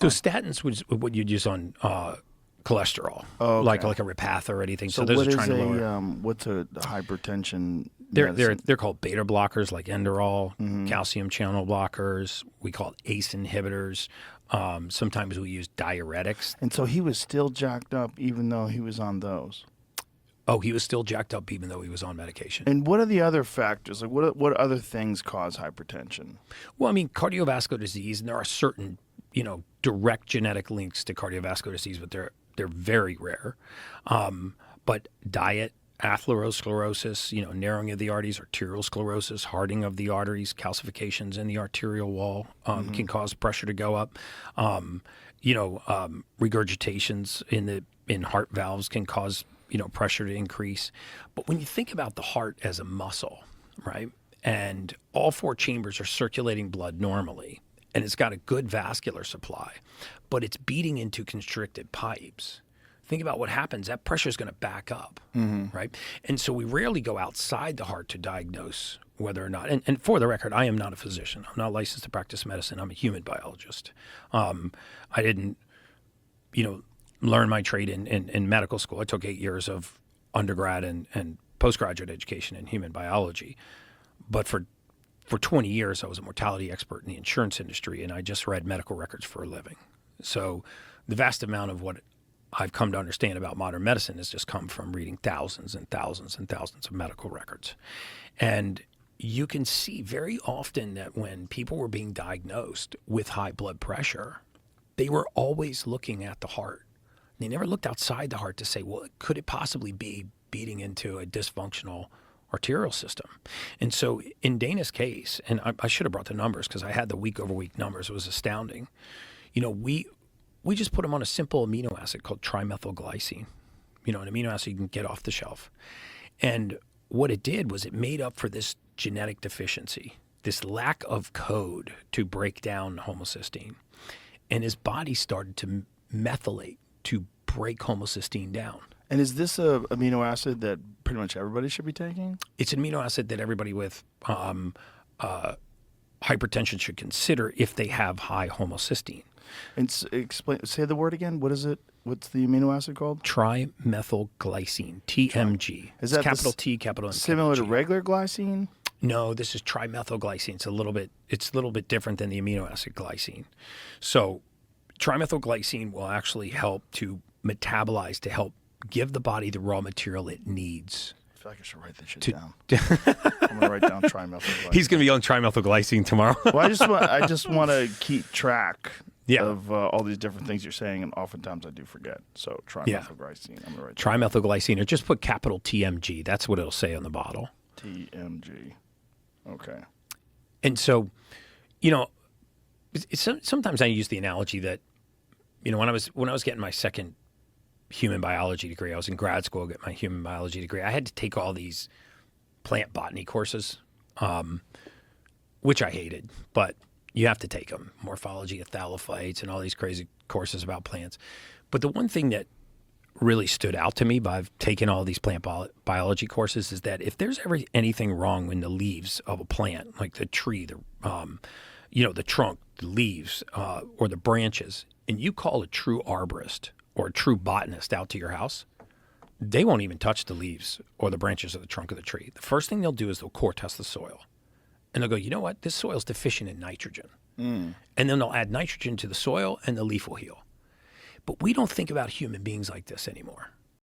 So statins was what you'd use on cholesterol, like a Repatha or anything. So those are trying to lower. What's a hypertension? They're called beta blockers, like Enderol, calcium channel blockers. We call it ACE inhibitors. Sometimes we use diuretics. And so he was still jacked up even though he was on those. Oh, he was still jacked up even though he was on medication. And what are the other factors? Like what other things cause hypertension? Well, I mean, cardiovascular disease, and there are certain, direct genetic links to cardiovascular disease, but they're very rare. But diet, atherosclerosis, narrowing of the arteries, arterial sclerosis, hardening of the arteries, calcifications in the arterial wall can cause pressure to go up. Regurgitations in heart valves can cause pressure to increase. But when you think about the heart as a muscle, right, and all four chambers are circulating blood normally, and it's got a good vascular supply, but it's beating into constricted pipes. Think about what happens. That pressure is going to back up, right? And so we rarely go outside the heart to diagnose whether or not, and for the record, I am not a physician. I'm not licensed to practice medicine. I'm a human biologist. I didn't, learn my trade in medical school. I took 8 years of undergrad and postgraduate education in human biology. But for 20 years, I was a mortality expert in the insurance industry, and I just read medical records for a living. So the vast amount of what I've come to understand about modern medicine has just come from reading thousands and thousands and thousands of medical records. And you can see very often that when people were being diagnosed with high blood pressure, they were always looking at the heart. They never looked outside the heart to say, well, could it possibly be beating into a dysfunctional arterial system? And so in Dana's case, and I should have brought the numbers because I had the week-over-week numbers. It was astounding. We just put him on a simple amino acid called trimethylglycine, an amino acid you can get off the shelf. And what it did was it made up for this genetic deficiency, this lack of code to break down homocysteine. And his body started to methylate to break homocysteine down. And is this a amino acid that pretty much everybody should be taking? It's an amino acid that everybody with hypertension should consider if they have high homocysteine. And say the word again. What is it? What's the amino acid called? Trimethylglycine, TMG. Is that capital T, capital M, similar capital to regular glycine? No, this is trimethylglycine. It's a little bit different than the amino acid glycine. So trimethylglycine will actually help to metabolize, to help give the body the raw material it needs. I feel like I should write this shit down. I'm going to write down trimethylglycine. He's going to be on trimethylglycine tomorrow. Well, I just want to keep track of all these different things you're saying, and oftentimes I do forget. So trimethylglycine, I'm going to write trimethylglycine, or just put capital TMG. That's what it'll say on the bottle. TMG. Okay. And so, sometimes I use the analogy that, when I was getting my second human biology degree, I was in grad school getting my human biology degree. I had to take all these plant botany courses, which I hated, but you have to take them. Morphology of thallophytes and all these crazy courses about plants. But the one thing that really stood out to me by taking all these plant biology courses is that if there's ever anything wrong in the leaves of a plant, like the tree, the trunk, the leaves, or the branches, and you call a true arborist or a true botanist out to your house, they won't even touch the leaves or the branches of the trunk of the tree. The first thing they'll do is they'll core test the soil. And they'll go, you know what? This soil's deficient in nitrogen. And then they'll add nitrogen to the soil and the leaf will heal. But we don't think about human beings like this anymore.